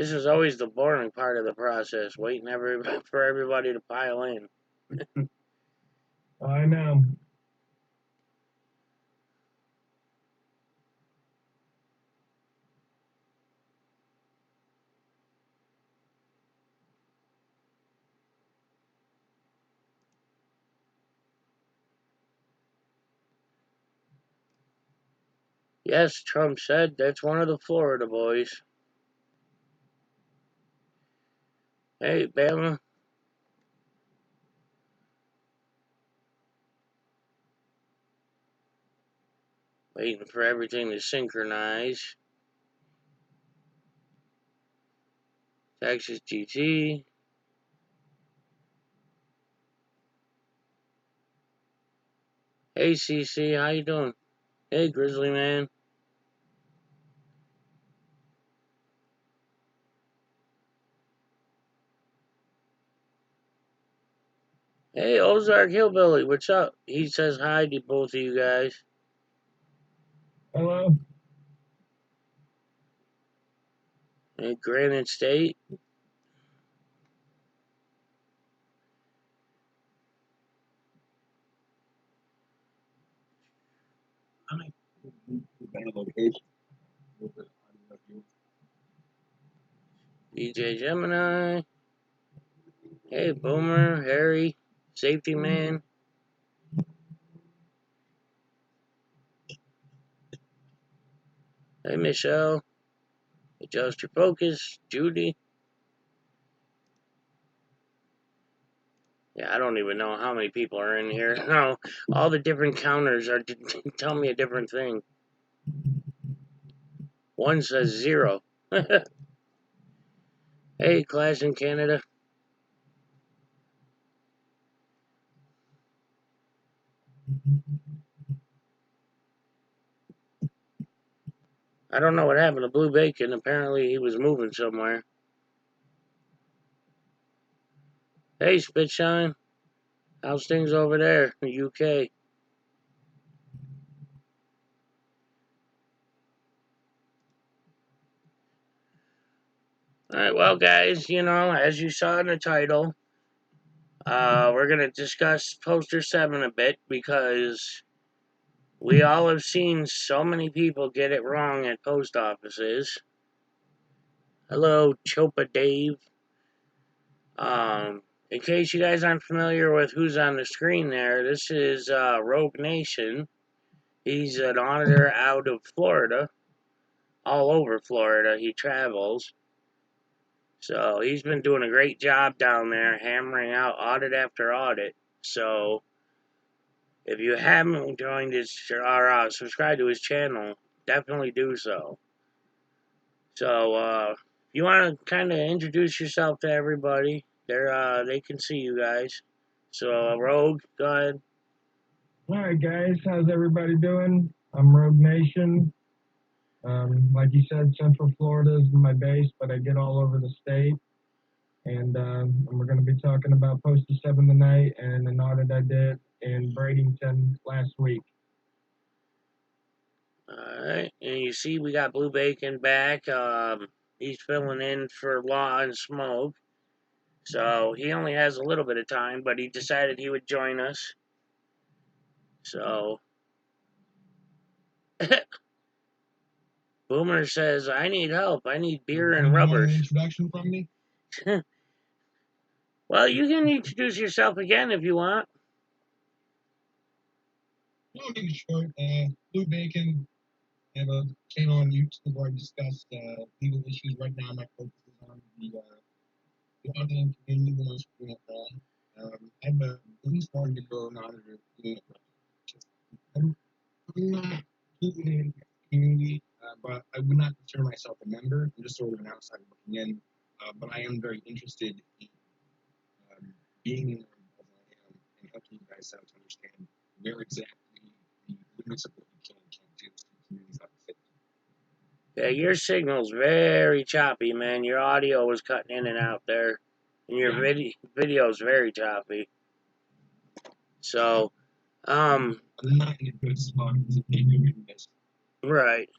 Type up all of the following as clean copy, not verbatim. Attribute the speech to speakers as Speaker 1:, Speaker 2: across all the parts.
Speaker 1: This is always the boring part of the process, waiting for everybody to pile in.
Speaker 2: I know.
Speaker 1: Yes, Trump said that's one of the Florida boys. Hey, Bama. Waiting for everything to synchronize. Texas GT. Hey, CC, how you doing? Hey, Grizzly Man. Hey, Ozark Hillbilly, what's up? He says hi to both of you guys.
Speaker 2: Hello.
Speaker 1: Hey, Granite State. DJ Gemini. Hey, Boomer, Harry, Safety Man. Hey, Michelle. Adjust your focus. Judy. Yeah, I don't even know how many people are in here. No, all the different counters are tell me a different thing. One says 0. Hey, Clash in Canada. I don't know what happened to Blue Bacon. Apparently, he was moving somewhere. Hey, Spitshine. How's things over there in the UK? Alright, well, guys, as you saw in the title, we're going to discuss Poster 7 a bit because we all have seen so many people get it wrong at post offices. Hello, Chopa Dave. In case you guys aren't familiar with who's on the screen there, this is Rogue Nation. He's an auditor out of Florida, all over Florida. He travels. So he's been doing a great job down there, hammering out audit after audit. So if you haven't joined his or subscribed to his channel, definitely do so. So you want to kind of introduce yourself to everybody. They can see you guys. So Rogue, go ahead.
Speaker 2: All right, guys. How's everybody doing? I'm Rogue Nation. Like you said, Central Florida is my base, but I get all over the state. And we're going to be talking about Poster 7 tonight and an audit I did in Bradenton last week.
Speaker 1: Alright, and you see we got Blue Bacon back. He's filling in for Law and Smoke. So he only has a little bit of time, but he decided he would join us. So Boomer says, I need help. I need beer and rubbers.
Speaker 2: An introduction from me?
Speaker 1: Well, you can introduce yourself again if you want.
Speaker 2: I'll make it short. Blue Bacon. I have a channel on YouTube where I discuss legal issues. Right now, my focus is on the auditing community, the ones doing it wrong. I'm at least one to go an auditor doing it wrong. I'm not completely in the community, but I would not consider myself a member. I'm just sort of an outsider looking in. But I am very interested in being in there as I am and helping you guys out to understand where exactly the limits of what you can and can't do so the community's not fit.
Speaker 1: Yeah, your signal's very choppy, man. Your audio was cutting in and out there. And your video's very choppy. So,
Speaker 2: I'm not in a good spot to be doing this.
Speaker 1: right.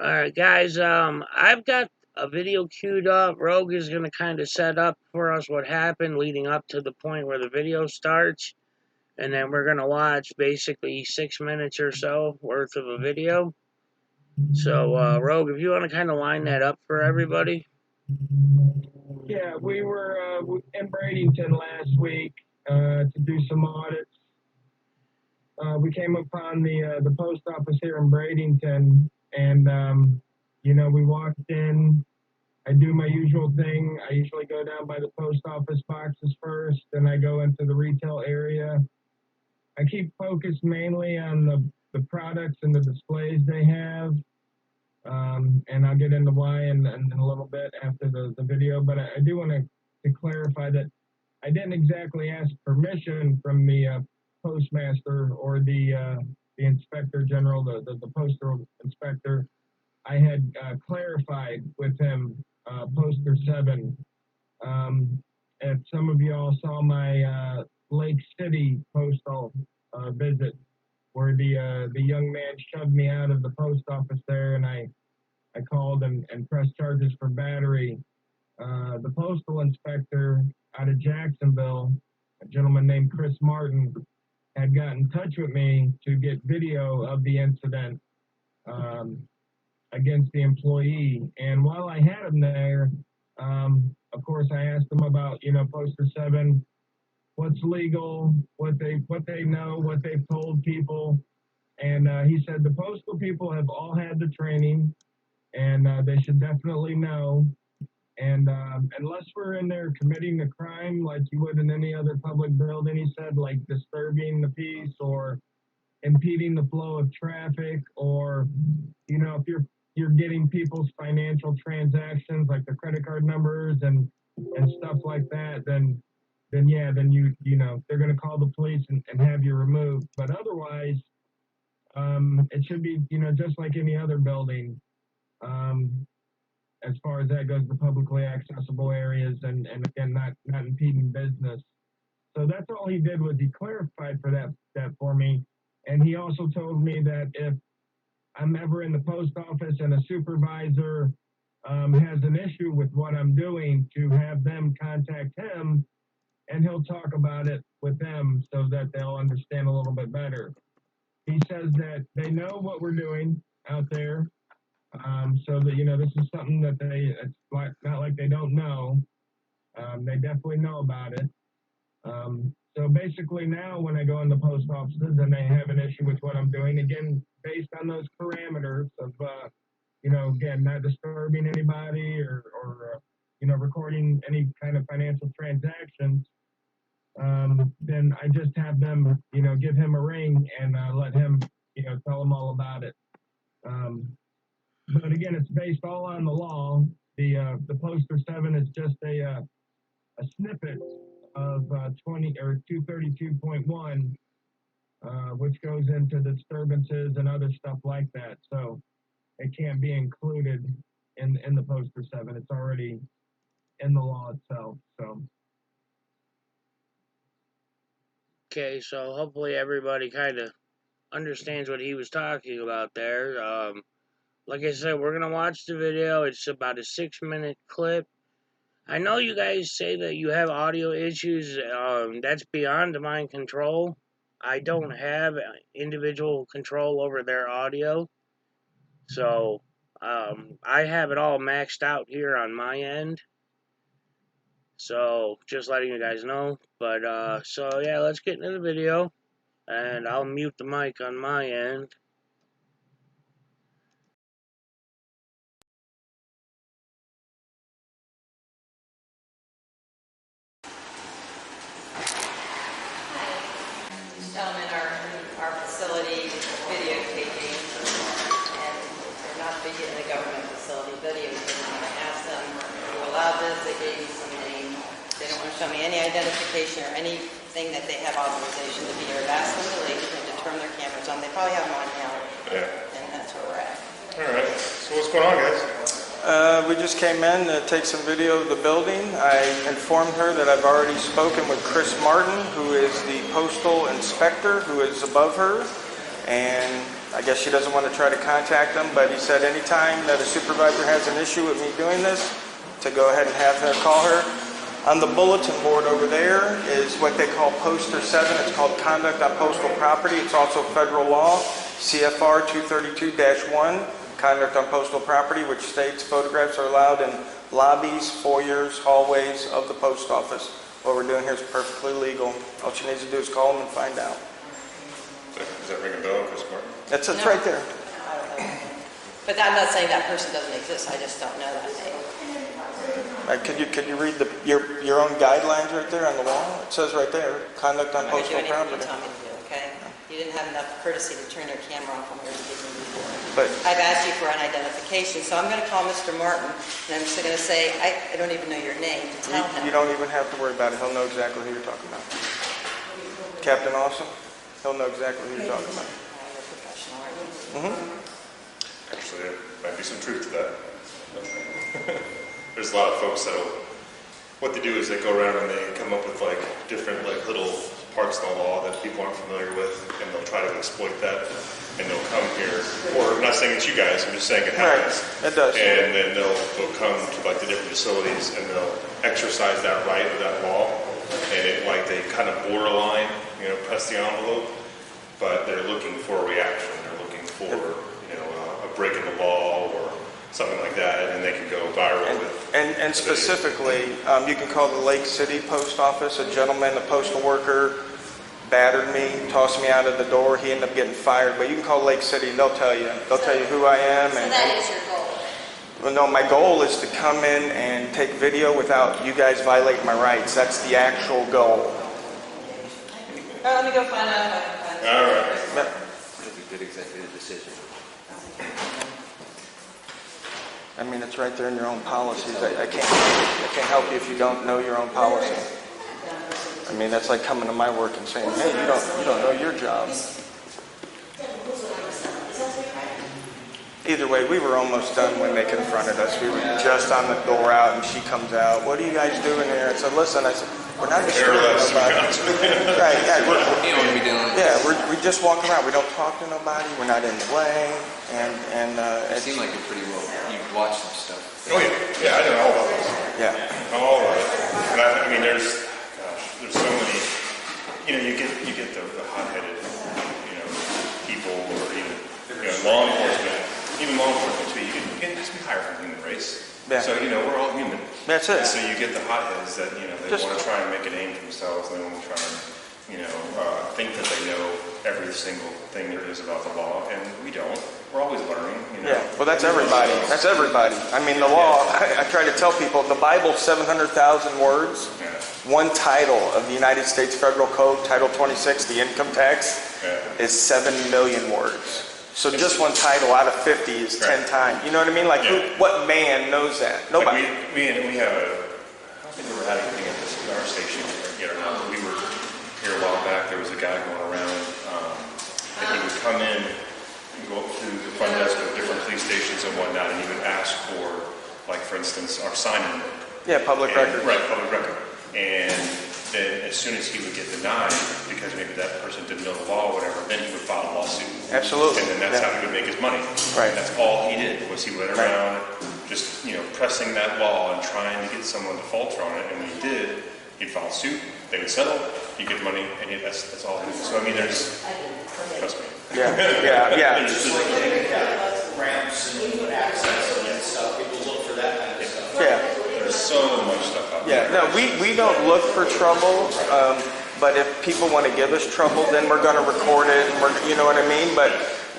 Speaker 1: Alright, guys, I've got a video queued up. Rogue is going to kind of set up for us what happened leading up to the point where the video starts. And then we're going to watch basically 6 minutes or so worth of a video. So, Rogue, if you want to kind of line that up for everybody.
Speaker 2: Yeah, we were in Bradenton last week to do some audits. We came upon the post office here in Bradenton, and we walked in. I do my usual thing. I usually go down by the post office boxes first, then I go into the retail area. I keep focused mainly on the products and the displays they have. And I'll get into why in a little bit after the video, but I do want to clarify that I didn't exactly ask permission from the postmaster or the inspector general, the postal inspector. I had clarified with him poster 7. If some of y'all saw my Lake City postal visit, where the young man shoved me out of the post office there, and I called and pressed charges for battery. The postal inspector out of Jacksonville, a gentleman named Chris Martin, had gotten in touch with me to get video of the incident against the employee. And while I had him there, of course, I asked him about, poster 7, what's legal, what they know, what they've told people. And he said the postal people have all had the training, and they should definitely know. And unless we're in there committing a crime like you would in any other public building, he said, like disturbing the peace or impeding the flow of traffic, or if you're getting people's financial transactions like the credit card numbers and stuff like that, then you they're going to call the police and have you removed. But otherwise, it should be just like any other building. As far as that goes, the publicly accessible areas and again, not impeding business. So that's all he did, was he clarified for that for me. And he also told me that if I'm ever in the post office and a supervisor has an issue with what I'm doing, to have them contact him, and he'll talk about it with them so that they'll understand a little bit better. He says that they know what we're doing out there. So that, this is something that it's not like they don't know. They definitely know about it. So basically now when I go in the post offices and they have an issue with what I'm doing, again, based on those parameters of, again, not disturbing anybody or recording any kind of financial transactions, then I just have them, give him a ring and let him, tell him all about it. But again, it's based all on the law. The poster 7 is just a snippet of 232.1, which goes into disturbances and other stuff like that. So it can't be included in the poster 7. It's already in the law itself. So.
Speaker 1: Okay, so hopefully everybody kind of understands what he was talking about there. Like I said, we're going to watch the video. It's about a 6-minute clip. I know you guys say that you have audio issues. That's beyond my control. I don't have individual control over their audio. So, I have it all maxed out here on my end. So, just letting you guys know. But, so yeah, let's get into the video. And I'll mute the mic on my end.
Speaker 3: These gentlemen are in our facility videotaping, and they're not in the government facility videotaping. I asked them, you allowed this? They gave me some names. They don't want to show me any identification or anything that they have authorization to be here. I've asked them to leave and to turn their cameras on. They probably have them on now, and that's where we're at.
Speaker 4: All right. So what's going on, guys?
Speaker 5: We just came in to take some video of the building. I informed her that I've already spoken with Chris Martin, who is the postal inspector who is above her, and I guess she doesn't want to try to contact him, but he said anytime that a supervisor has an issue with me doing this, to go ahead and have her call her. On the bulletin board over there is what they call poster 7. It's called Conduct on Postal Property. It's also federal law, CFR 232-1, Conduct on Postal Property, which states photographs are allowed in lobbies, foyers, hallways of the post office. What we're doing here is perfectly legal. All she needs to do is call them and find out.
Speaker 4: Does that ring a bell, Chris Martin?
Speaker 5: It's
Speaker 3: No.
Speaker 5: right there.
Speaker 3: But I'm not saying that person doesn't exist, I just don't know that name.
Speaker 5: Could you read your own guidelines right there on the wall? It says right there, Conduct on
Speaker 3: I'm not
Speaker 5: Postal
Speaker 3: gonna do anything you
Speaker 5: Property.
Speaker 3: tell me to do, okay? You didn't have enough courtesy to turn your camera off when we were speaking before.
Speaker 5: But
Speaker 3: I've asked you for an identification, so I'm gonna call Mr. Martin, and I'm just gonna say, I don't even know your name to tell him.
Speaker 5: you don't even have to worry about it. He'll know exactly who you're talking about. Captain Awesome, he'll know exactly who you're talking about.
Speaker 3: You're a professional, aren't you?
Speaker 4: Actually, there might be some truth to that. There's a lot of folks what they do is they go around and they come up with like different like little parts of the law that people aren't familiar with, and they'll try to exploit that, and they'll come here. Or I'm not saying it's you guys, I'm just saying it happens.
Speaker 5: Right, it does.
Speaker 4: And then they'll come to like the different facilities and they'll exercise that right of that law, and they kind of borderline, press the envelope, but they're looking for a reaction. They're looking for a break in the law or something like that, and then they can go viral with.
Speaker 5: And specifically, you can call the Lake City Post Office. A gentleman, a postal worker, battered me, tossed me out of the door. He ended up getting fired. But you can call Lake City, and they'll tell you. They'll tell you who I am.
Speaker 6: So that is your goal.
Speaker 5: Well, no, my goal is to come in and take video without you guys violating my rights. That's the actual goal.
Speaker 3: All right, let me go find out if I can find
Speaker 4: All right.
Speaker 7: That's a good executive decision.
Speaker 5: I mean, it's right there in your own policies. I can't help you if you don't know your own policy. I mean, that's like coming to my work and saying, hey, you don't know your job. Either way, we were almost done when they confronted us. We were just on the door out, and she comes out. What are you guys doing here? I said, listen, we're not disturbing nobody. Right, yeah,
Speaker 7: You don't want to be doing it.
Speaker 5: yeah, we just walk around. We don't talk to nobody. We're not in the way. And
Speaker 7: You seem like you're pretty well. You watch some stuff.
Speaker 4: Oh yeah, I know all about this.
Speaker 5: yeah.
Speaker 4: All of it. And I mean, there's so many. You get the hot-headed, people, or even law enforcement. Even law enforcement too. You can just be hired from the human race.
Speaker 5: Yeah.
Speaker 4: So we're all human.
Speaker 5: That's it.
Speaker 4: And so you get the hotheads that they
Speaker 5: Just-
Speaker 4: want to try and make a name for themselves. They want to try and think that they know every single thing there is about the law, and we don't. We're always learning.
Speaker 5: Yeah, well, that's everybody. That's everybody. I mean, the law, I try to tell people, the Bible's 700,000 words.
Speaker 4: Yeah.
Speaker 5: One title of the United States Federal Code, Title 26, the income tax, is 7 million words. So just one title out of 50 is 10 times. You know what I mean? Like, what man knows that? Nobody.
Speaker 4: Like we have I don't think we ever had anything at our station yet or not. We were here a while back. There was a guy going around, and he would come in and go up to the front desk of different police stations and whatnot, and he would ask for, like, for instance, our sign-in.
Speaker 5: Yeah, public record.
Speaker 4: Right, public record. And then as soon as he would get denied, because maybe that person didn't know the law or whatever, then he would file a lawsuit.
Speaker 5: Absolutely.
Speaker 4: And then that's how he would make his money.
Speaker 5: Right.
Speaker 4: And that's all he did, was he went around just, pressing that law and trying to get someone to falter on it. And when he did, he'd file a suit, they would settle, he'd get money, and that's all he did. So, I mean, trust me.
Speaker 5: Yeah.
Speaker 4: There's just,
Speaker 8: Ramps and access and stuff, people look for that kind of stuff.
Speaker 5: Yeah.
Speaker 4: there's so much stuff out there.
Speaker 5: Yeah, no, we don't look for trouble, but if people want to give us trouble, then we're going to record it, and you know what I mean? But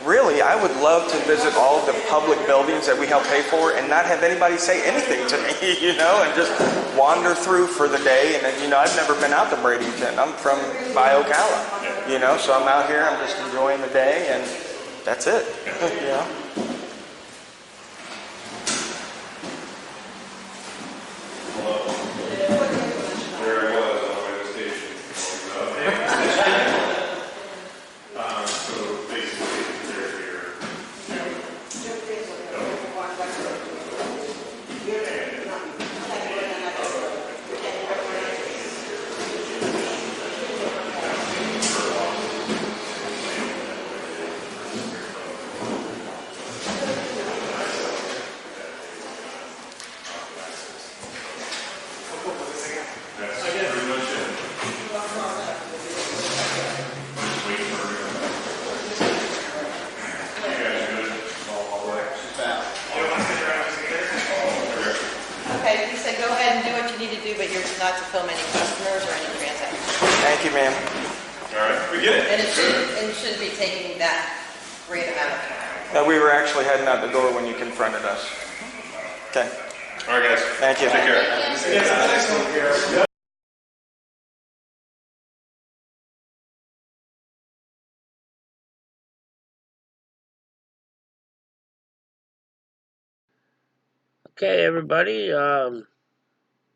Speaker 5: really, I would love to visit all of the public buildings that we help pay for and not have anybody say anything to me, and just wander through for the day. And then, I've never been out to Bradenton. I'm from Ocala, so I'm out here, I'm just enjoying the day, and that's it,
Speaker 4: There I was on my way to the station. So basically, they're here.
Speaker 3: ahead and do what you need to do, but you're not to film any customers or any transactions.
Speaker 5: Thank you, ma'am.
Speaker 4: All right, we get it.
Speaker 3: And it shouldn't be taking that great amount of time.
Speaker 5: We were actually heading out the door when you confronted us. Okay.
Speaker 4: All right, guys.
Speaker 5: Thank you.
Speaker 4: Take care.
Speaker 1: Okay, everybody.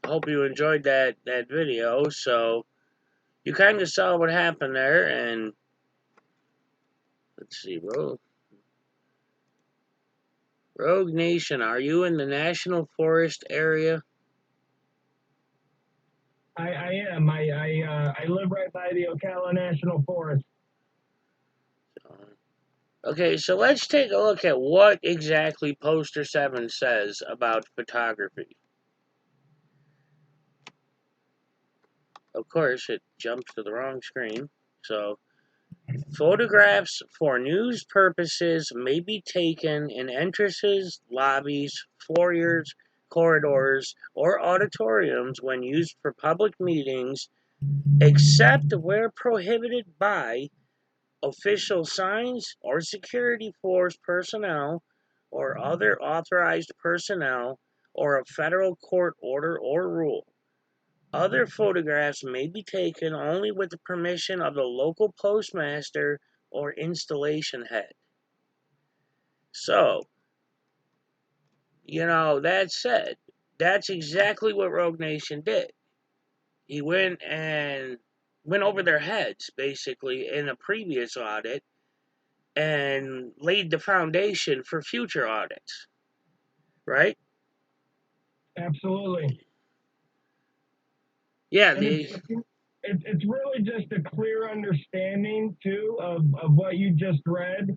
Speaker 1: Hope you enjoyed that video. So you kind of saw what happened there, and let's see, Rogue Nation. Are you in the National Forest area?
Speaker 2: I am. I live right by the Ocala National Forest.
Speaker 1: Okay, so let's take a look at what exactly Poster 7 says about photography. Of course, it jumps to the wrong screen. So, photographs for news purposes may be taken in entrances, lobbies, foyers, corridors, or auditoriums when used for public meetings, except where prohibited by official signs or security force personnel or other authorized personnel or a federal court order or rule. Other photographs may be taken only with the permission of the local postmaster or installation head. So, that said, that's exactly what Rogue Nation did. He went over their heads, basically, in a previous audit and laid the foundation for future audits, right?
Speaker 2: Absolutely.
Speaker 1: Yeah,
Speaker 2: And it's really just a clear understanding too of what you just read.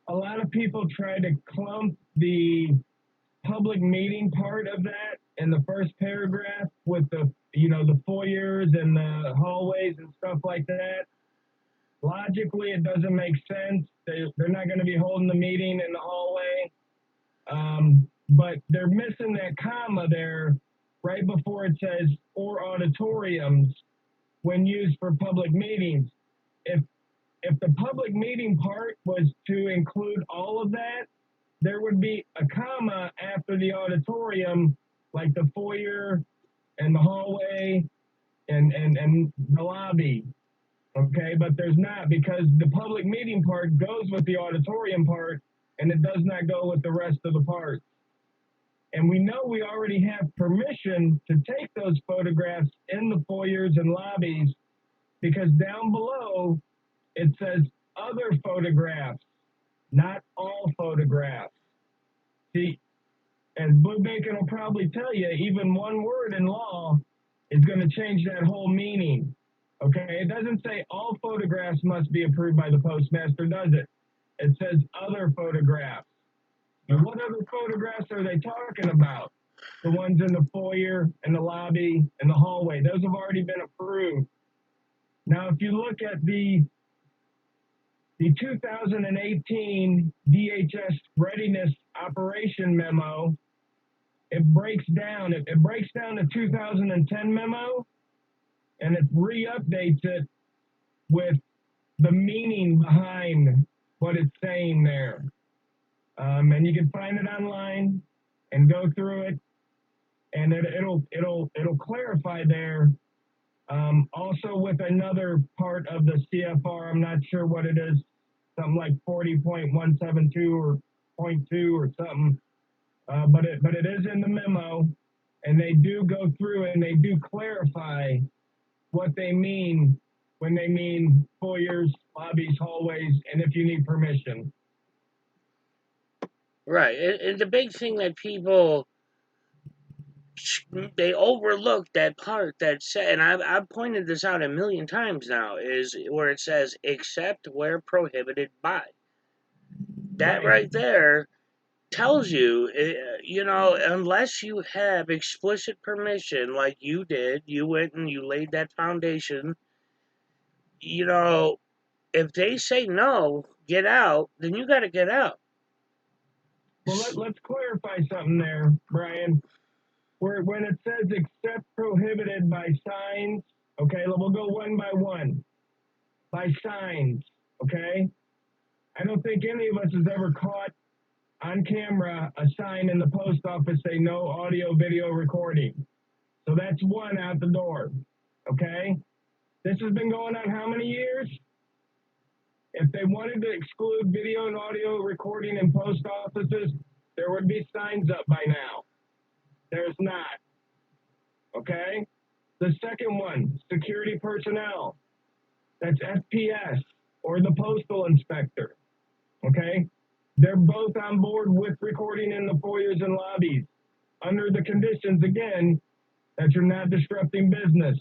Speaker 2: A lot of people try to clump the public meeting part of that in the first paragraph with the foyers and the hallways and stuff like that. Logically, it doesn't make sense. They're not going to be holding the meeting in the hallway. But they're missing that comma there right before it says or auditoriums when used for public meetings. If the public meeting part was to include all of that, there would be a comma after the auditorium, like the foyer and the hallway and the lobby. Okay, but there's not, because the public meeting part goes with the auditorium part and it does not go with the rest of the parts. And we know we already have permission to take those photographs in the foyers and lobbies, because down below it says other photographs, not all photographs. See, as Blue Bacon will probably tell you, even one word in law is going to change that whole meaning. Okay, it doesn't say all photographs must be approved by the postmaster, does it? It says other photographs. And what other photographs are they talking about? The ones in the foyer and the lobby and the hallway. Those have already been approved. Now, if you look at the 2018 DHS Readiness Operation Memo, it breaks down. It breaks down the 2010 memo, and it re-updates it with the meaning behind what it's saying there. And you can find it online and go through it, and it'll clarify there. Also with another part of the CFR, I'm not sure what it is, something like 40.172 or 0.2 or something. But it is in the memo, and they do go through and they do clarify what they mean when they mean foyers, lobbies, hallways, and if you need permission.
Speaker 1: right. And the big thing that people they overlook that part that said, and I've pointed this out a million times now, is where it says except where prohibited by. That right there tells you, unless you have explicit permission like you did, you went and you laid that foundation, if they say no, get out, then you got to get out.
Speaker 2: Well, let's clarify something there, Brian. where when it says except prohibited by signs, okay, we'll go one by one. By signs, okay? I don't think any of us has ever caught on camera a sign in the post office say no audio video recording. So that's one out the door, okay? This has been going on how many years? If they wanted to exclude video and audio recording in post offices, there would be signs up by now. There's not, okay? The second one, security personnel. That's FPS or the postal inspector, okay? They're both on board with recording in the foyers and lobbies under the conditions, again, that you're not disrupting business.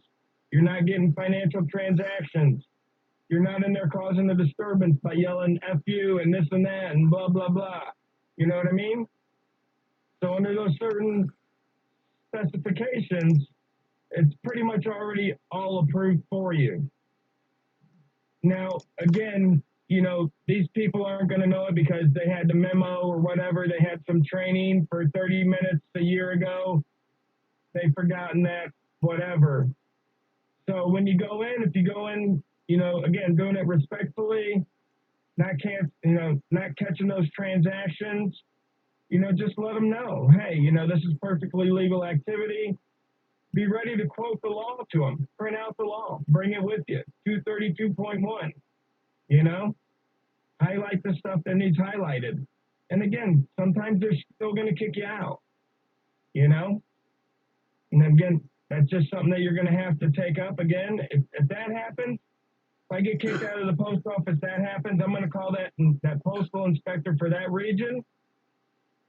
Speaker 2: You're not getting financial transactions. You're not in there causing a disturbance by yelling F you and this and that and blah, blah, blah. You know what I mean? So under those certain specifications, it's pretty much already all approved for you. Now, again, you know, these people aren't going to know it because they had the memo or whatever. They had some training for 30 minutes a year ago. They've forgotten that, whatever. So when you go in, if you go in, you know, again, doing it respectfully, not catching those transactions, you know, just let them know, hey, you know, this is perfectly legal activity. Be ready to quote the law to them. Print out the law. Bring it with you. 232.1. You know, highlight the stuff that needs highlighted. And again, sometimes they're still going to kick you out. You know, and again, that's just something that you're going to have to take up again. If that happens, if I get kicked out of the post office, that happens, I'm going to call that postal inspector for that region.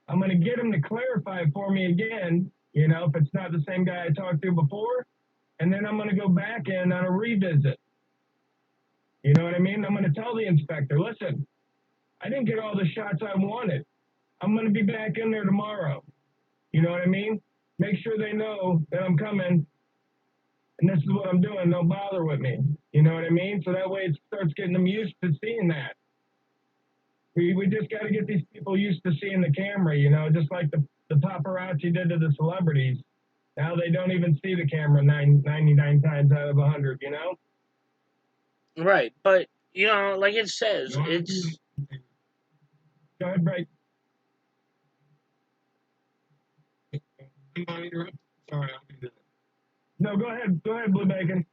Speaker 2: I'm going to get him to clarify it for me again, you know, if it's not the same guy I talked to before. And then I'm going to go back in on a revisit. You know what I mean? I'm going to tell the inspector, listen, I didn't get all the shots I wanted. I'm going to be back in there tomorrow. You know what I mean? Make sure they know that I'm coming and this is what I'm doing. Don't bother with me. You know what I mean? So that way it starts getting them used to seeing that. We just got to get these people used to seeing the camera, you know, just like the paparazzi did to the celebrities. Now they don't even see the camera 99 times out of 100, you know?
Speaker 1: Right, but you know, like it says,
Speaker 2: No,
Speaker 1: it's
Speaker 2: go ahead, Bryce. I'm interrupt. Sorry, I'll do that. No, go ahead. Go ahead, Blue Bacon.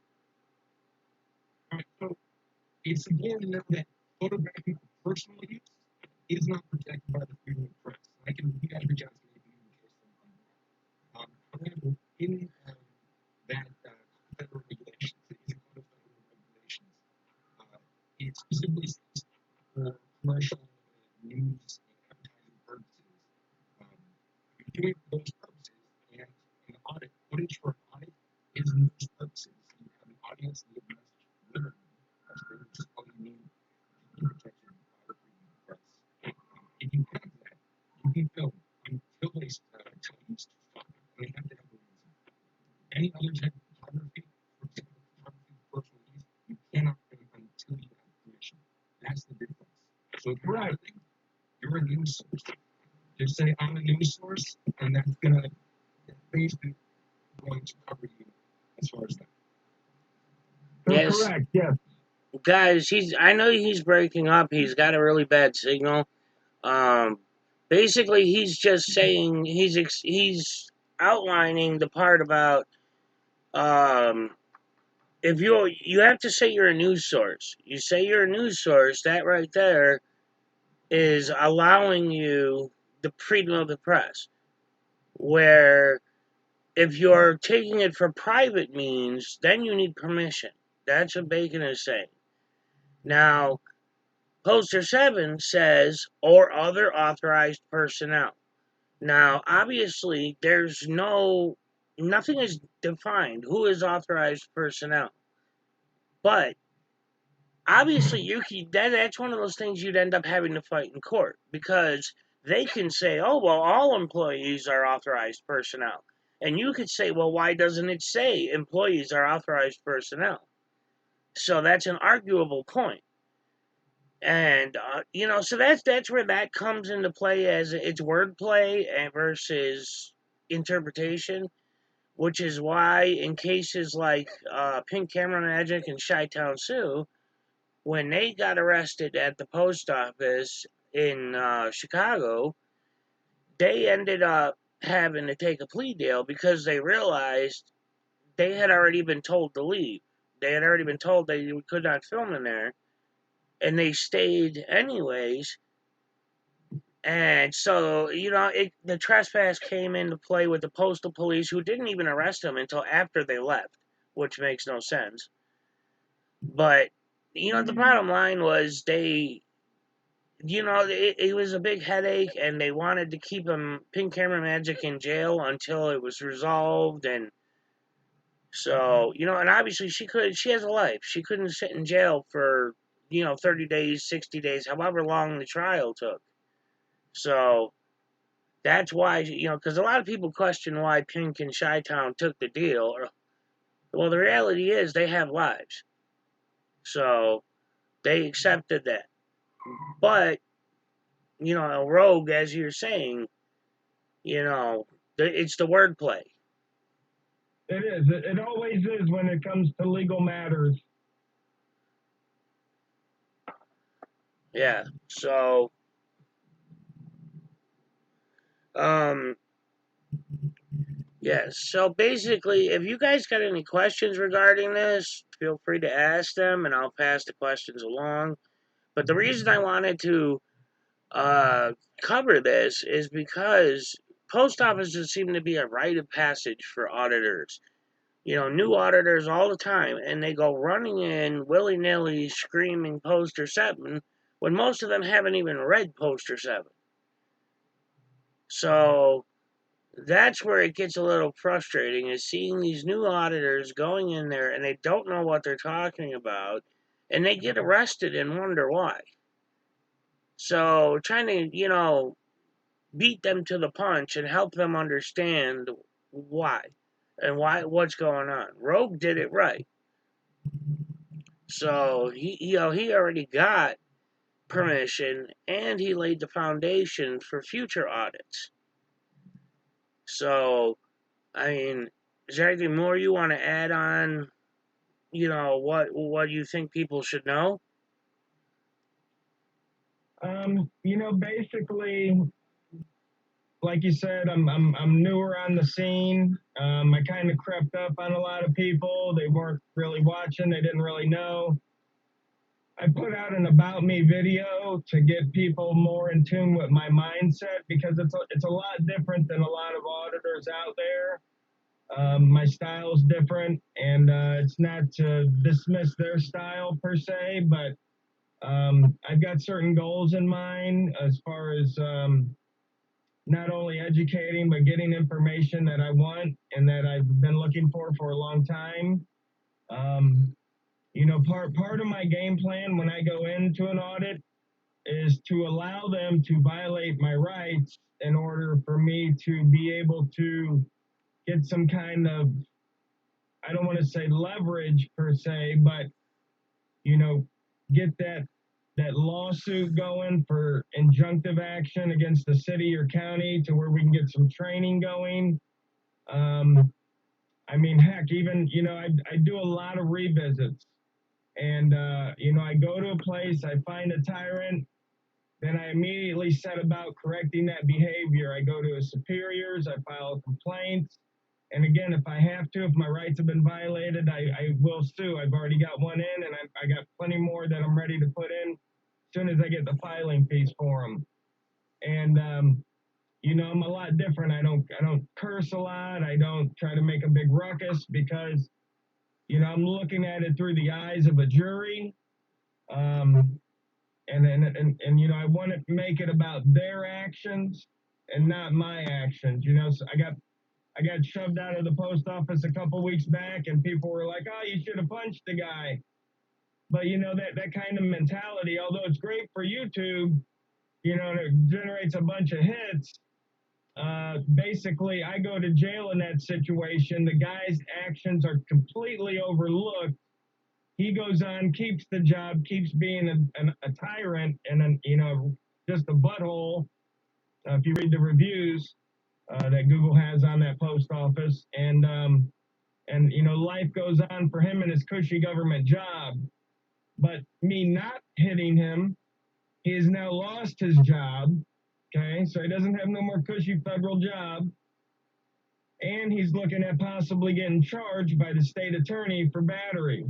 Speaker 2: All right, so it's important to know that photographing for personal use is not protected by the freedom of press. You guys reach out to me if you need a case on that. However, in that federal regulations, it is a code of federal regulations. It specifically says for commercial news and advertising purposes, you're doing it for those purposes, and an audit for an audit is in those purposes. You have an audience and you have a message delivered. That's pretty much all you need to be protected by the freedom of press. If you have that, you can film until they tell you to stop. And they have to have a reason. Any other type of photography, for example, photography for personal use, you cannot film until you have permission. That's the difference. So if you're auditing, you're a news source. Just say I'm a news source, and that's basically going to cover you as far as that.
Speaker 1: yes,
Speaker 2: Correct, yes.
Speaker 1: guys. I know he's breaking up. He's got a really bad signal. Um, basically, he's just saying he's outlining the part about if you have to say you're a news source. You say you're a news source. That right there is allowing you the freedom of the press. Where if you're taking it for private means, then you need permission. That's what Bacon is saying. Now, Poster 7 says, or other authorized personnel. Now, obviously, nothing is defined who is authorized personnel. But obviously, that's one of those things you'd end up having to fight in court because they can say, oh, well, all employees are authorized personnel. And you could say, well, why doesn't it say employees are authorized personnel? So that's an arguable point. And you know, so that's where that comes into play as it's wordplay and versus interpretation, which is why in cases like Pink Camera Magic and Chi-Town Sue, when they got arrested at the post office in Chicago, they ended up having to take a plea deal because they realized they had already been told to leave. They had already been told they could not film in there, and they stayed anyways. And so, the trespass came into play with the postal police, who didn't even arrest them until after they left, which makes no sense. But the bottom line was it was a big headache, and they wanted to keep him, Pink Camera Magic, in jail until it was resolved. And so, and obviously she has a life. She couldn't sit in jail for 30 days, 60 days, however long the trial took. So that's why, because a lot of people question why Pink and Chi-Town took the deal. Well, the reality is they have lives, so they accepted that. But Rogue, as you're saying, it's the wordplay.
Speaker 2: It is. It always is when it comes to legal matters.
Speaker 1: Yeah. So, yeah. So basically, if you guys got any questions regarding this, feel free to ask them, and I'll pass the questions along. But the reason I wanted to cover this is because post offices seem to be a rite of passage for auditors. New auditors all the time, and they go running in willy nilly screaming Poster 7 when most of them haven't even read Poster 7. So that's where it gets a little frustrating, is seeing these new auditors going in there and they don't know what they're talking about, and they get arrested and wonder why. So trying to, beat them to the punch and help them understand why and what's going on. Rogue did it right. So he already got permission, and he laid the foundation for future audits. So, I mean, is there anything more you want to add on? What you think people should know?
Speaker 2: Basically, like you said, I'm newer on the scene. I kind of crept up on a lot of people. They weren't really watching. They didn't really know. I put out an about me video to get people more in tune with my mindset, because it's a lot different than a lot of auditors out there. My style is different, and it's not to dismiss their style per se, but I've got certain goals in mind as far as not only educating, but getting information that I want and that I've been looking for a long time. Part of my game plan when I go into an audit is to allow them to violate my rights in order for me to be able to get some kind of, I don't want to say leverage per se, but get that lawsuit going for injunctive action against the city or county, to where we can get some training going. Heck, even I do a lot of revisits, and I go to a place, I find a tyrant, then I immediately set about correcting that behavior. I go to his superiors, I file complaints. And again, if I have to, if my rights have been violated, I will sue. I've already got one in, and I got plenty more that I'm ready to put in as soon as I get the filing fees for them. And I'm a lot different. I don't curse a lot. I don't try to make a big ruckus, because I'm looking at it through the eyes of a jury. And I want to make it about their actions and not my actions. So I got shoved out of the post office a couple weeks back, and people were like, "Oh, you should have punched the guy." But that kind of mentality, although it's great for YouTube, and it generates a bunch of hits. Basically, I go to jail in that situation. The guy's actions are completely overlooked. He goes on, keeps the job, keeps being a tyrant, and just a butthole. If you read the reviews, that Google has on that post office, and life goes on for him and his cushy government job. But me not hitting him, he has now lost his job. Okay, so he doesn't have no more cushy federal job, and he's looking at possibly getting charged by the state attorney for battery.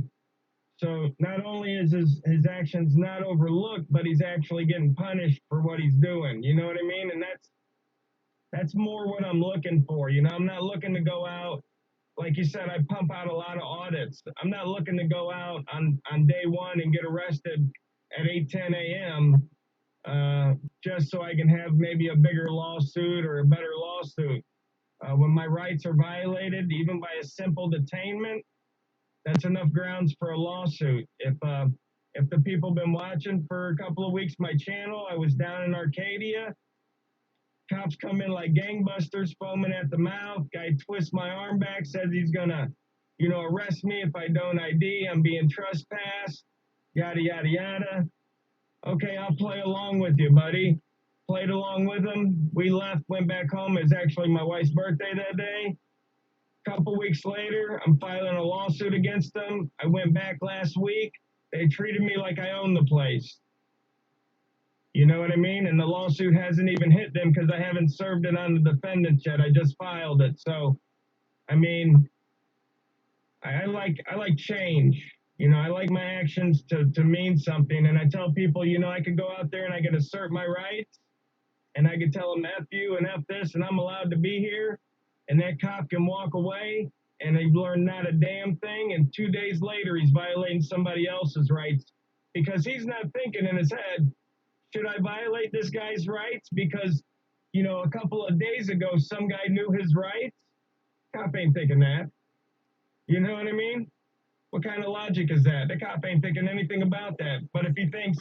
Speaker 2: So not only is his actions not overlooked, but he's actually getting punished for what he's doing. You know what I mean? And that's more what I'm looking for. I'm not looking to go out, like you said, I pump out a lot of audits. I'm not looking to go out on day one and get arrested at 8:10 a.m. Just so I can have maybe a bigger lawsuit or a better lawsuit. When my rights are violated, even by a simple detainment, that's enough grounds for a lawsuit. If the people been watching for a couple of weeks my channel, I was down in Arcadia. Cops come in like gangbusters, foaming at the mouth. Guy twists my arm back, says he's gonna, arrest me if I don't ID. I'm being trespassed. Yada yada yada. Okay, I'll play along with you, buddy. Played along with him. We left, went back home. It was actually my wife's birthday that day. Couple weeks later, I'm filing a lawsuit against them. I went back last week. They treated me like I own the place. You know what I mean? And the lawsuit hasn't even hit them because I haven't served it on the defendants yet. I just filed it. So, I mean, I like change. I like my actions to mean something. And I tell people, I could go out there and I could assert my rights, and I could tell them F you and F this, and I'm allowed to be here. And that cop can walk away and they've learned not a damn thing. And 2 days later, he's violating somebody else's rights because he's not thinking in his head, should I violate this guy's rights? Because, a couple of days ago, some guy knew his rights. Cop ain't thinking that. You know what I mean? What kind of logic is that? The cop ain't thinking anything about that. But if he thinks,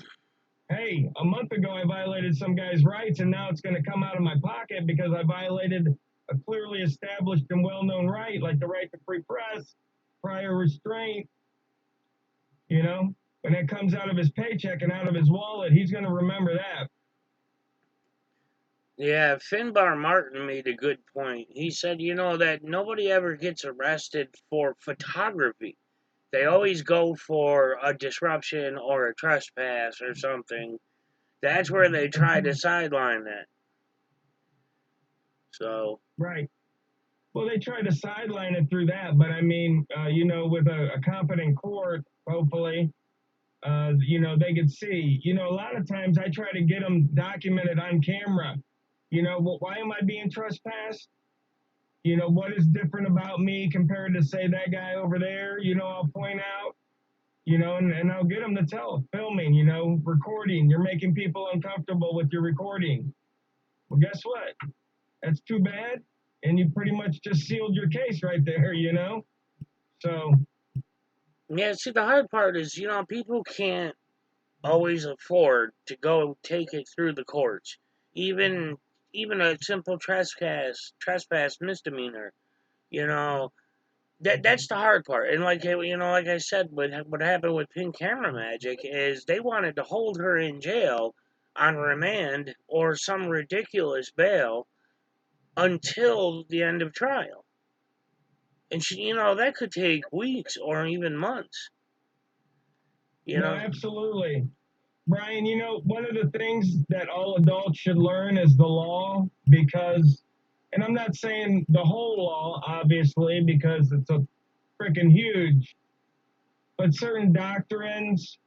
Speaker 2: hey, a month ago I violated some guy's rights and now it's going to come out of my pocket because I violated a clearly established and well-known right, like the right to free press, prior restraint, when it comes out of his paycheck and out of his wallet, he's going to remember that.
Speaker 1: Yeah, Finbar Martin made a good point. He said, that nobody ever gets arrested for photography. They always go for a disruption or a trespass or something. That's where they try to sideline that. So.
Speaker 2: Right. Well, they try to sideline it through that, but I mean, with a competent court, hopefully, they could see. A lot of times I try to get them documented on camera. Why am I being trespassed? What is different about me compared to, say, that guy over there? I'll point out, and I'll get them to tell, filming, recording. You're making people uncomfortable with your recording. Well, guess what? That's too bad. And you pretty much just sealed your case right there, So.
Speaker 1: Yeah, see, the hard part is, people can't always afford to go take it through the courts. Even a simple trespass misdemeanor, that's the hard part. And like I said, what happened with Pink Camera Magic is they wanted to hold her in jail on remand or some ridiculous bail until the end of trial. And that could take weeks or even months.
Speaker 2: No, absolutely. Brian, one of the things that all adults should learn is the law, because, and I'm not saying the whole law, obviously, because it's a freaking huge, but certain doctrines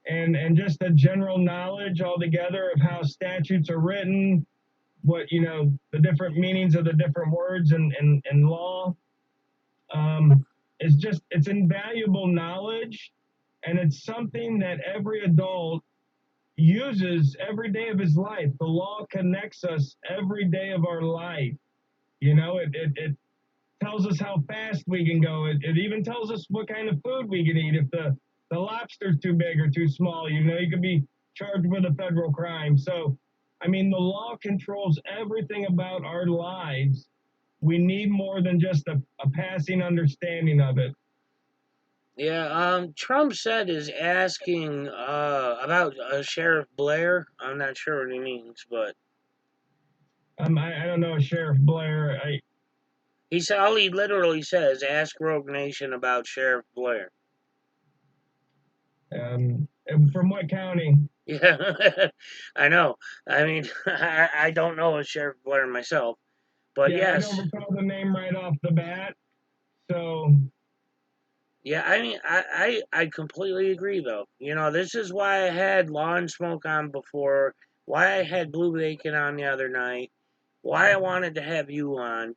Speaker 2: and just a general knowledge altogether of how statutes are written, what, the different meanings of the different words in law, it's invaluable knowledge, and it's something that every adult uses every day of his life. The law connects us every day of our life. It tells us how fast we can go. It even tells us what kind of food we can eat. If the lobster's too big or too small, you could be charged with a federal crime. So, I mean, the law controls everything about our lives. We need more than just a passing understanding of it.
Speaker 1: Yeah, Trump said is asking about Sheriff Blair. I'm not sure what he means, but
Speaker 2: I don't know, Sheriff Blair.
Speaker 1: He said, all he literally says, ask Rogue Nation about Sheriff Blair.
Speaker 2: From what county?
Speaker 1: Yeah, I know. I mean, I don't know a Sheriff Blair myself, but
Speaker 2: Yeah, I don't
Speaker 1: yes.
Speaker 2: recall the name right off the bat. So
Speaker 1: Yeah, I mean, I completely agree, though. You know, this is why I had Law and Smoke on before, why I had Blue Bacon on the other night, why I wanted to have you on,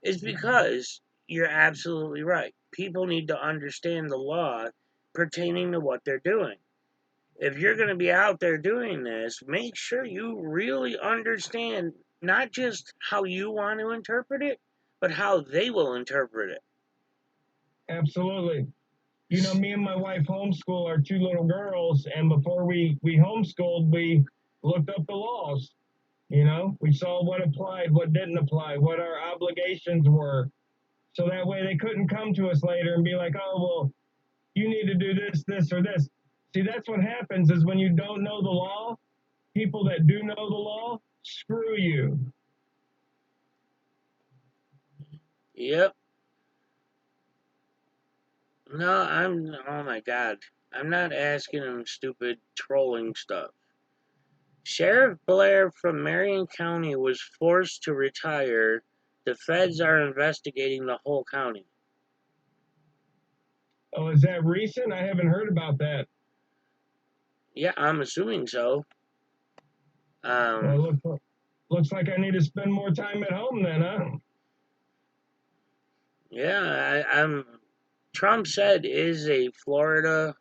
Speaker 1: is because you're absolutely right. People need to understand the law pertaining to what they're doing. If you're going to be out there doing this, make sure you really understand not just how you want to interpret it, but how they will interpret it.
Speaker 2: absolutely. You know, me and my wife homeschool our two little girls, and before we homeschooled, we looked up the laws. You know, we saw what applied, what didn't apply, what our obligations were. So that way they couldn't come to us later and be like, oh, well, you need to do this, this, or this. See, that's what happens is when you don't know the law, people that do know the law screw you.
Speaker 1: Yep. No, oh my god. I'm not asking him stupid trolling stuff. Sheriff Blair from Marion County was forced to retire. The feds are investigating the whole county.
Speaker 2: Oh, is that recent? I haven't heard about that.
Speaker 1: Yeah, I'm assuming so.
Speaker 2: Well, looks like I need to spend more time at home then, huh?
Speaker 1: Yeah, Trump said is a Florida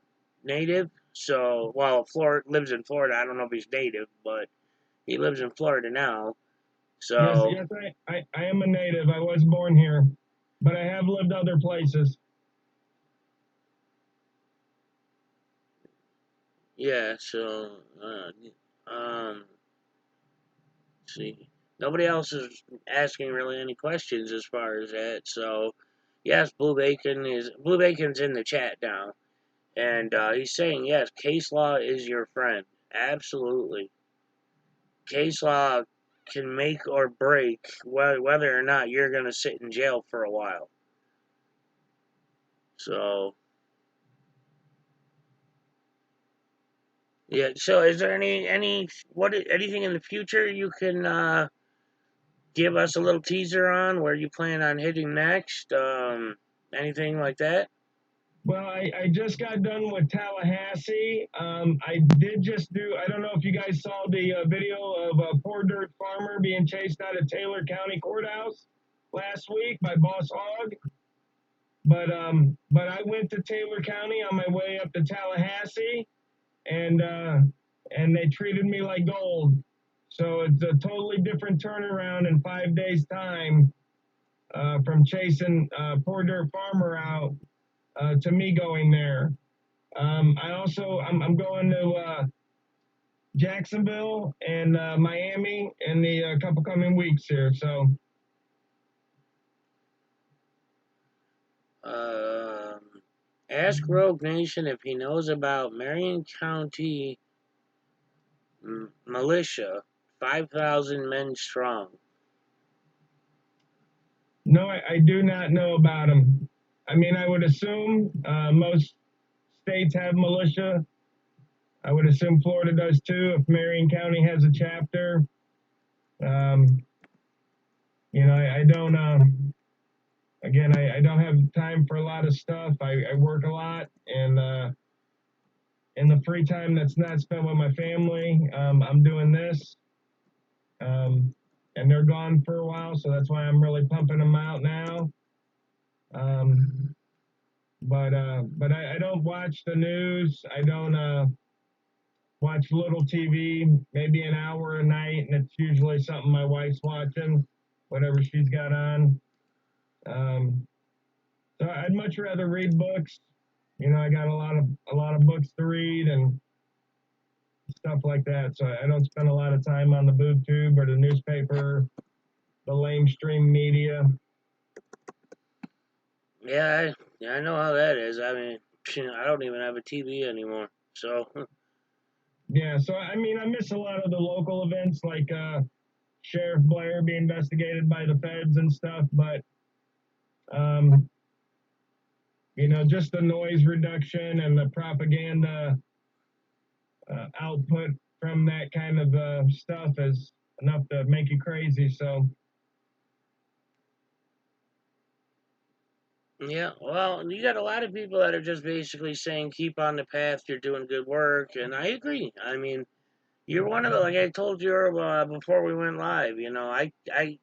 Speaker 1: native. So, well, Florida lives in Florida. I don't know if he's native, but he lives in Florida now.
Speaker 2: Yes,
Speaker 1: So,
Speaker 2: yes, I am a native. I was born here, but I have lived other places.
Speaker 1: yeah, so, see, nobody else is asking really any questions as far as that. So, yes, Blue Bacon's in the chat now, and he's saying yes, case law is your friend. Absolutely, case law can make or break whether or not you're going to sit in jail for a while. So, yeah. So, is there anything in the future you can give us a little teaser on where you plan on hitting next? Anything like that?
Speaker 2: Well, I just got done with Tallahassee. I did just do, I don't know if you guys saw the video of a poor dirt farmer being chased out of Taylor County Courthouse last week by Boss Hogg. But I went to Taylor County on my way up to Tallahassee, and they treated me like gold. So it's a totally different turnaround in 5 days' time from chasing poor dirt farmer out to me going there. I'm going to Jacksonville and Miami in the couple coming weeks here. So
Speaker 1: Um, ask Rogue Nation if he knows about Marion County militia, 5,000 men strong.
Speaker 2: no, I do not know about them. I mean, I would assume most states have militia. I would assume Florida does too. If Marion County has a chapter, um, I don't. Again, I don't have time for a lot of stuff. I work a lot, and in the free time that's not spent with my family, I'm doing this. And they're gone for a while, so that's why I'm really pumping them out now. Um, but I don't watch the news. I don't watch little TV, maybe an hour a night, and it's usually something my wife's watching, whatever she's got on. Um, so I'd much rather read books. I got a lot of books to read and stuff like that. So I don't spend a lot of time on the boob tube or the newspaper, the lamestream media.
Speaker 1: Yeah, I know how that is. I mean, I don't even have a TV anymore. So,
Speaker 2: Yeah, so I mean, I miss a lot of the local events like Sheriff Blair be investigated by the feds and stuff, but um, just the noise reduction and the propaganda output from that kind of stuff is enough to make you crazy. So
Speaker 1: Yeah, well, you got a lot of people that are just basically saying keep on the path, you're doing good work, and I agree. I mean, you're one of the, like I told you before we went live, I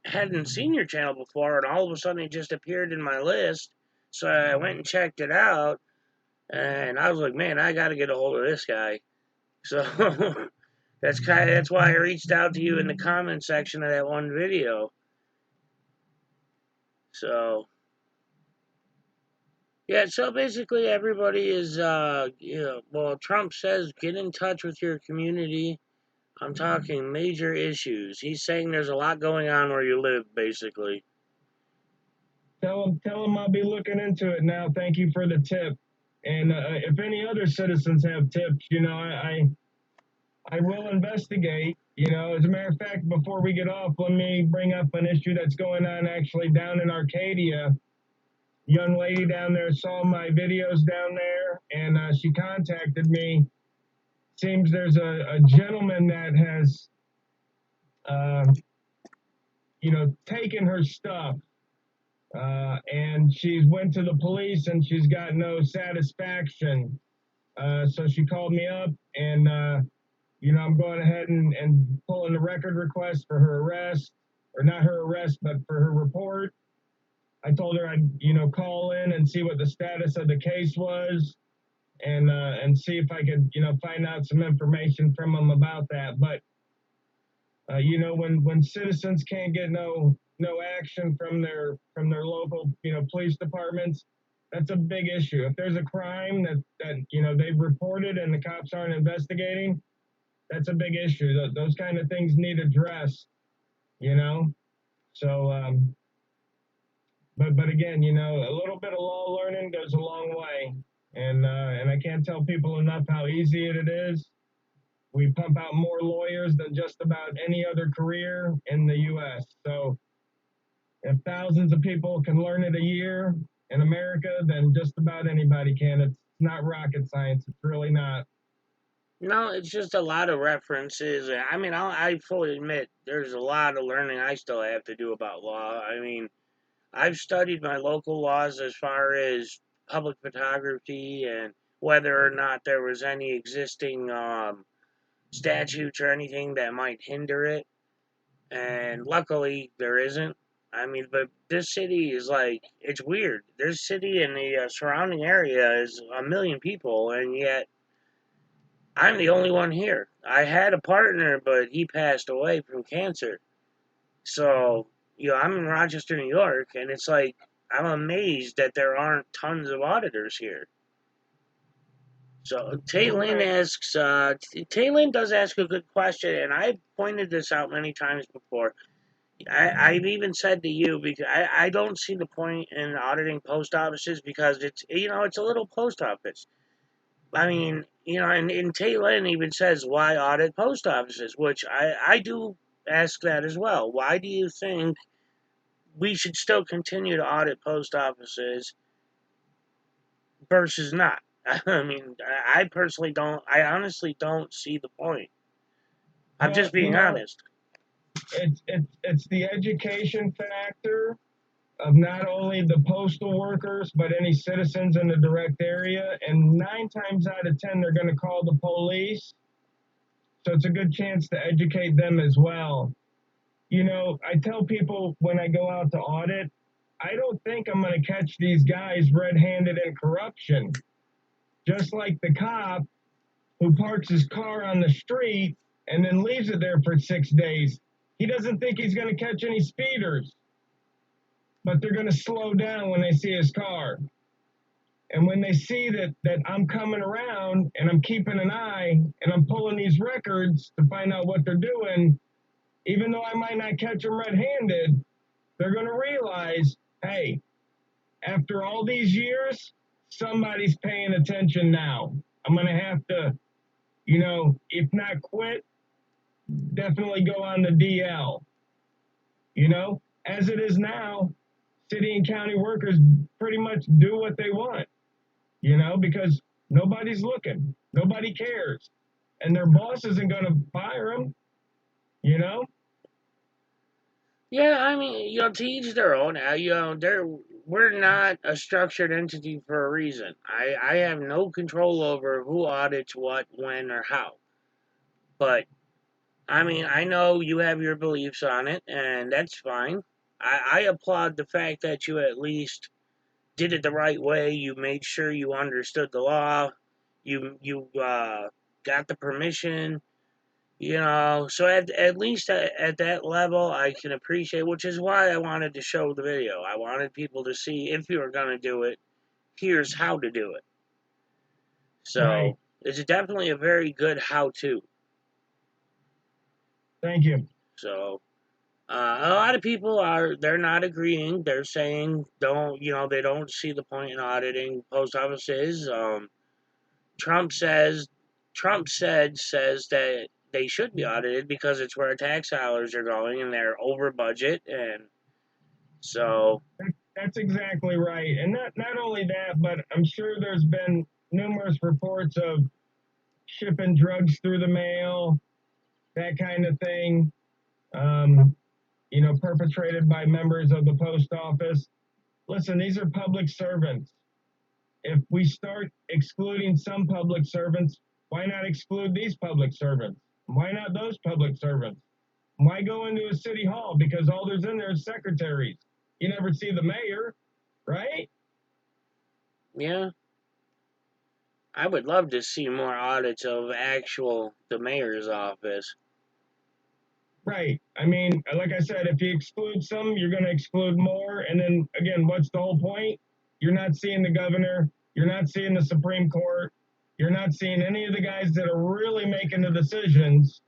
Speaker 1: hadn't seen your channel before, and all of a sudden it just appeared in my list. So I went and checked it out, and I was like, man, I got to get a hold of this guy. So that's why I reached out to you in the comment section of that one video. So yeah, so basically everybody is well, Trump says get in touch with your community. I'm talking major issues. He's saying there's a lot going on where you live, basically.
Speaker 2: tell him I'll be looking into it now. Thank you for the tip. And if any other citizens have tips, I will investigate. As a matter of fact, before we get off, let me bring up an issue that's going on actually down in Arcadia. Young lady down there saw my videos down there, and she contacted me. Seems there's a gentleman that has, taken her stuff, and she's went to the police and she's got no satisfaction. So she called me up, and I'm going ahead and pulling the record request for her arrest, or not her arrest, but for her report. I told her I'd, call in and see what the status of the case was, and see if I could, find out some information from them about that. But when citizens can't get no action from their local, police departments, that's a big issue. If there's a crime that they've reported and the cops aren't investigating, that's a big issue. Those kind of things need addressed, So, but again, a little bit of law learning goes a long way, and I can't tell people enough how easy it is. We pump out more lawyers than just about any other career in the U.S. So if thousands of people can learn it a year in America, then just about anybody can. It's not rocket science. It's really not.
Speaker 1: No, it's just a lot of references. I mean, I fully admit there's a lot of learning I still have to do about law. I mean, I've studied my local laws as far as public photography and whether or not there was any existing statutes or anything that might hinder it. And luckily, there isn't. I mean, but this city is like, it's weird. This city and the surrounding area is a million people, and yet I'm the only one here. I had a partner, but he passed away from cancer. So, I'm in Rochester, New York, and it's like, I'm amazed that there aren't tons of auditors here. So, Taylin asks, Taylin does ask a good question, and I've pointed this out many times before. I've even said to you, because I don't see the point in auditing post offices because it's a little post office. I mean, and Taylor even says, why audit post offices? Which I do ask that as well. Why do you think we should still continue to audit post offices versus not? I mean, I personally don't, I honestly don't see the point. I'm
Speaker 2: Well,
Speaker 1: just being honest.
Speaker 2: it's the education factor of not only the postal workers, but any citizens in the direct area. And 9 times out of 10, they're going to call the police. So it's a good chance to educate them as well. I tell people when I go out to audit, I don't think I'm going to catch these guys red-handed in corruption. Just like the cop who parks his car on the street and then leaves it there for 6 days. He doesn't think he's going to catch any speeders, but they're going to slow down when they see his car. And when they see that I'm coming around and I'm keeping an eye and I'm pulling these records to find out what they're doing, even though I might not catch them red-handed, they're going to realize, hey, after all these years, somebody's paying attention now. I'm going to have to, if not quit, definitely go on the DL. You know, as it is now, city and county workers pretty much do what they want, you know, because nobody's looking, nobody cares, and their boss isn't going to fire them, you know?
Speaker 1: Yeah, I mean, to each their own. We're not a structured entity for a reason. I have no control over who audits what, when, or how. But I mean, I know you have your beliefs on it, and that's fine. I applaud the fact that you at least did it the right way. You made sure you understood the law. You got the permission. So at least at that level, I can appreciate, which is why I wanted to show the video. I wanted people to see if you were going to do it, here's how to do it.
Speaker 2: Right.
Speaker 1: So it's definitely a very good how to.
Speaker 2: Thank you.
Speaker 1: So a lot of people they're not agreeing. They're saying they don't see the point in auditing post offices. Trump says Trump says that they should be audited because it's where tax dollars are going and they're over budget, and so
Speaker 2: That's exactly right. And not only that, but I'm sure there's been numerous reports of shipping drugs through the mail, that kind of thing. Um, perpetrated by members of the post office. Listen, these are public servants. If we start excluding some public servants, why not exclude these public servants? Why not those public servants? Why go into a city hall? Because all there's in there is secretaries. You never see the mayor, right?
Speaker 1: yeah, I would love to see more audits of the mayor's office.
Speaker 2: Right. I mean, like I said, if you exclude some, you're going to exclude more. And then again, what's the whole point? You're not seeing the governor. You're not seeing the Supreme Court. You're not seeing any of the guys that are really making the decisions.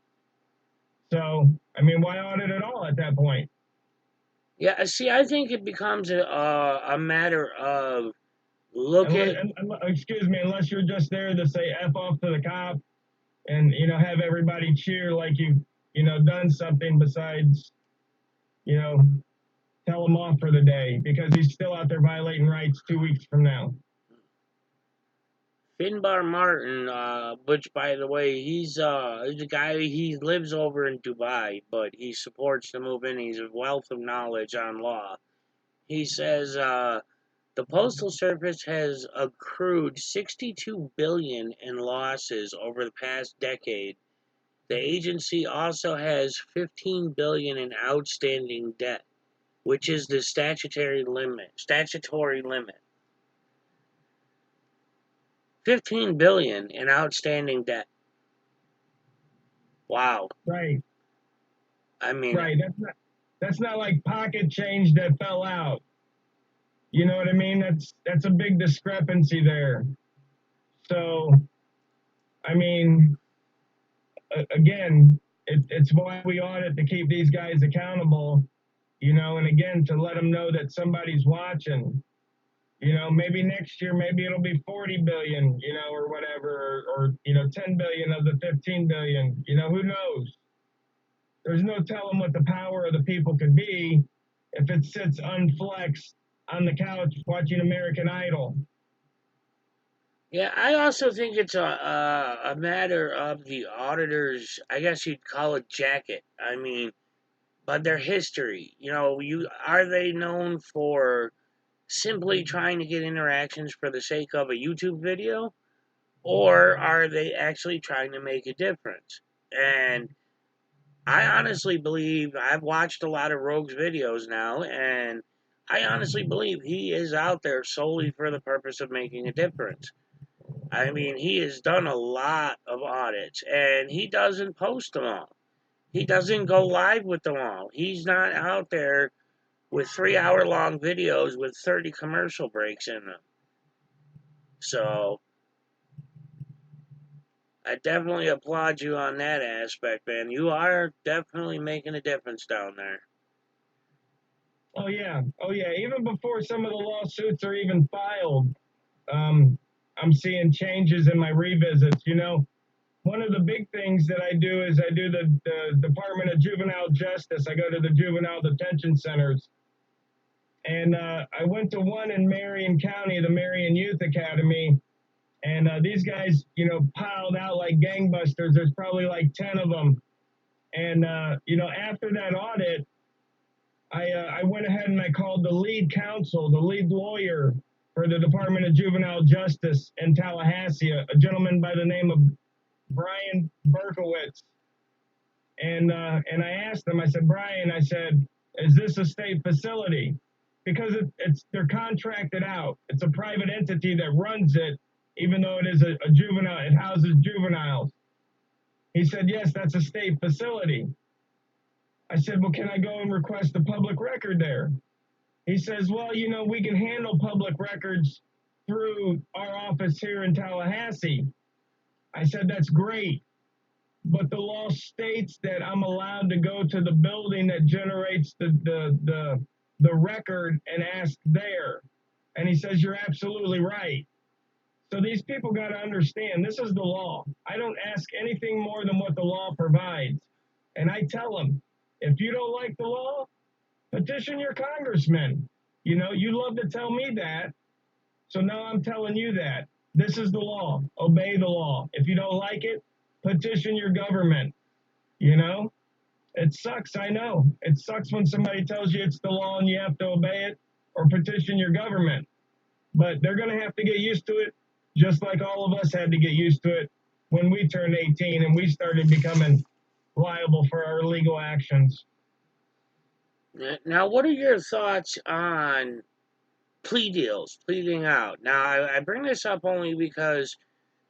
Speaker 2: So, I mean, why audit at all at that point?
Speaker 1: Yeah, see, I think it becomes a matter of look
Speaker 2: Unless,
Speaker 1: at
Speaker 2: excuse me, unless you're just there to say F off to the cop and, have everybody cheer like you've done something besides, you know, tell him off for the day because he's still out there violating rights 2 weeks from now.
Speaker 1: Finbar Martin, which by the way, he's the guy. He lives over in Dubai, but he supports the movement. He's a wealth of knowledge on law. He says the postal service has accrued 62 billion in losses over the past decade. The agency also has 15 billion in outstanding debt, which is the statutory limit. 15 billion in outstanding debt. Wow.
Speaker 2: Right,
Speaker 1: I mean,
Speaker 2: right. That's not like pocket change that fell out. You know what I mean? That's a big discrepancy there. So, I mean, again, it's why we audit to keep these guys accountable. And again to let them know that somebody's watching. Maybe next year, maybe it'll be 40 billion, or whatever, or 10 billion of the 15 billion. Who knows? There's no telling what the power of the people could be if it sits unflexed on the couch watching American Idol.
Speaker 1: yeah, I also think it's a matter of the auditors. I guess you'd call it jacket. I mean, but their history. Are they known for simply trying to get interactions for the sake of a YouTube video, or are they actually trying to make a difference? And I honestly believe I've watched a lot of Rogue's videos now, and I honestly believe he is out there solely for the purpose of making a difference. I mean, he has done a lot of audits, and he doesn't post them all. He doesn't go live with them all. He's not out there with 3 hour long videos with 30 commercial breaks in them. So I definitely applaud you on that aspect, man. You are definitely making a difference down there.
Speaker 2: Oh yeah, oh yeah. Even before some of the lawsuits are even filed, I'm seeing changes in my revisits. one of the big things that I do is I do the Department of Juvenile Justice. I go to the juvenile detention centers. And I went to one in Marion County, the Marion Youth Academy. And these guys, you know, piled out like gangbusters. There's probably like 10 of them. And, you know, after that audit, I went ahead and I called the lead counsel, the lead lawyer for the Department of Juvenile Justice in Tallahassee, a gentleman by the name of Brian Berkowitz. And I asked him, I said, Brian, I said, is this a state facility? Because they're contracted out. It's a private entity that runs it, even though it is a juvenile, it houses juveniles. He said, yes, that's a state facility. I said, well, can I go and request a public record there? He says, well, you know, we can handle public records through our office here in Tallahassee. I said, that's great. But the law states that I'm allowed to go to the building that generates the record and ask there. And he says, you're absolutely right. So these people got to understand this is the law. I don't ask anything more than what the law provides. And I tell them, if you don't like the law, petition your congressman. You know, you love to tell me that. So now I'm telling you that. This is the law. Obey the law. If you don't like it, petition your government. You know, it sucks. I know it sucks when somebody tells you it's the law and you have to obey it or petition your government. But they're going to have to get used to it, just like all of us had to get used to it when we turned 18 and we started becoming liable for our legal actions.
Speaker 1: Now, what are your thoughts on plea deals, pleading out? Now, I bring this up only because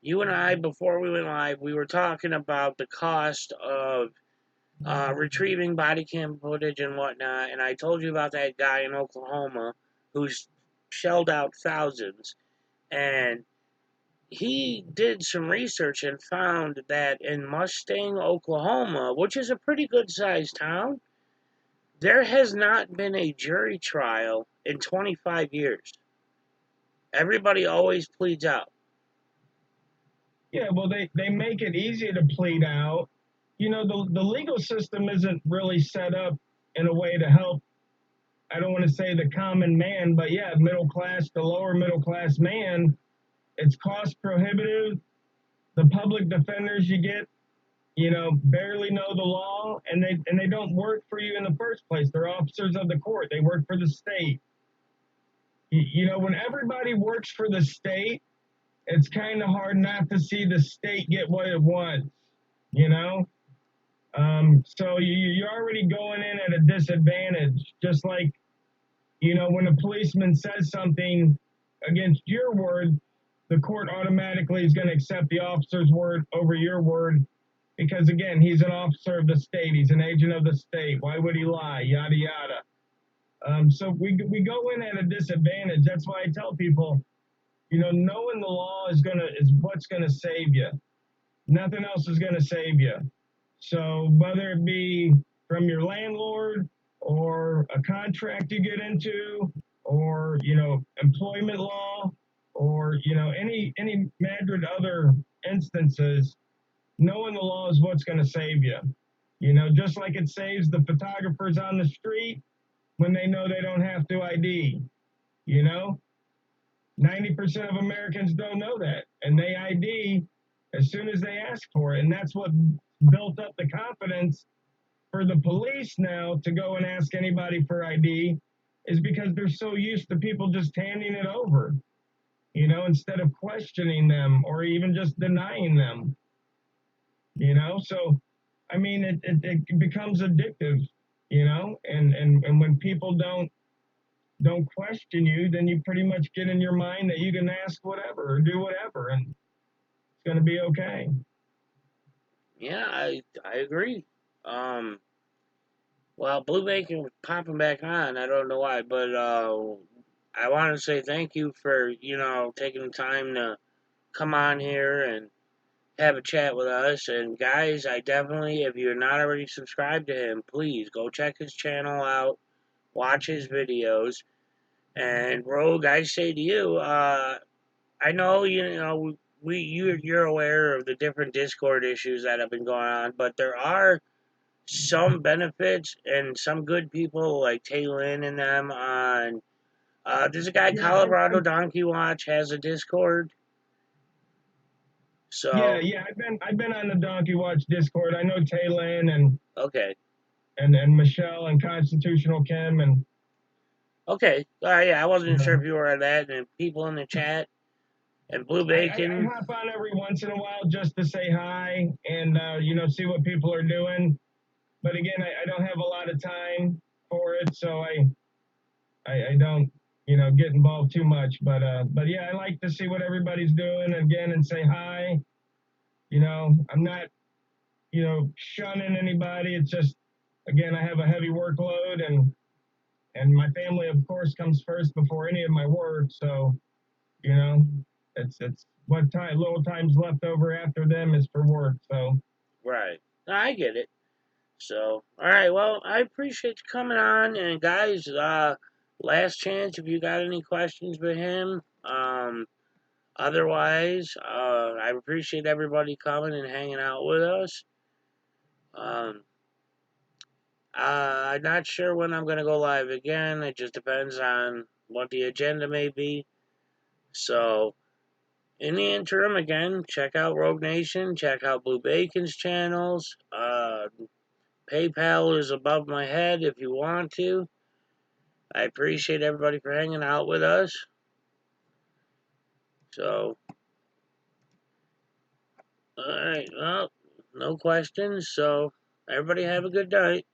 Speaker 1: you and I, before we went live, we were talking about the cost of retrieving body cam footage and whatnot, and I told you about that guy in Oklahoma who's shelled out thousands, and he did some research and found that in Mustang, Oklahoma, which is a pretty good sized town, there has not been a jury trial in 25 years. Everybody always pleads out.
Speaker 2: Yeah, well, they make it easy to plead out. You know, the legal system isn't really set up in a way to help. I don't want to say the common man, but yeah, middle class, the lower middle class man, it's cost prohibitive. The public defenders you get, you know, barely know the law, and they don't work for you in the first place. They're officers of the court. They work for the state. You know, when everybody works for the state, it's kind of hard not to see the state get what it wants, you know? So you're already going in at a disadvantage, just like, you know, when a policeman says something against your word, the court automatically is going to accept the officer's word over your word because, again, he's an officer of the state. He's an agent of the state. Why would he lie? Yada, yada. So we go in at a disadvantage. That's why I tell people, you know, knowing the law is what's gonna save you. Nothing else is gonna save you. So whether it be from your landlord or a contract you get into, or you know, employment law, or you know, any myriad other instances, knowing the law is what's gonna save you. You know, just like it saves the photographers on the street when they know they don't have to ID. You know, 90% of Americans don't know that, and they ID as soon as they ask for it. And that's what built up the confidence for the police now to go and ask anybody for ID, is because they're so used to people just handing it over, you know, instead of questioning them or even just denying them, you know. So, I mean, it becomes addictive, you know, and when people don't question you, then you pretty much get in your mind that you can ask whatever or do whatever, and it's going to be okay.
Speaker 1: Yeah, I agree. Um, well, Blue Bacon was popping back on. I don't know why, but I want to say thank you for taking the time to come on here and have a chat with us. And guys, I definitely, if you're not already subscribed to him, please go check his channel out, watch his videos. And Rogue, I say to you, I know you're aware of the different Discord issues that have been going on, but there are some benefits and some good people like Taylin and them on. There's a guy,
Speaker 2: Yeah,
Speaker 1: Colorado Donkey Watch, has a Discord. So
Speaker 2: yeah. I've been on the Donkey Watch Discord. I know Taylin and
Speaker 1: okay,
Speaker 2: Michelle and Constitutional Kim and
Speaker 1: okay, yeah, I wasn't sure
Speaker 2: uh,
Speaker 1: if you were on that, and people in the chat and Blue
Speaker 2: I
Speaker 1: Bacon.
Speaker 2: hop on every once in a while just to say hi and see what people are doing. But again, I don't have a lot of time for it, so I don't get involved too much. But yeah, I like to see what everybody's doing again and say hi. I'm not shunning anybody. It's just again I have a heavy workload and my family of course comes first before any of my work. So you know it's what time little time's left over after them is for work. So
Speaker 1: Right, I get it. So, all right. Well, I appreciate you coming on, and guys, last chance if you got any questions for him. Otherwise, I appreciate everybody coming and hanging out with us. Um, I'm not sure when I'm gonna go live again. It just depends on what the agenda may be. So, in the interim, again, check out Rogue Nation. Check out Blue Bacon's channels. PayPal is above my head if you want to. I appreciate everybody for hanging out with us. So, all right, well, no questions. So, everybody have a good night.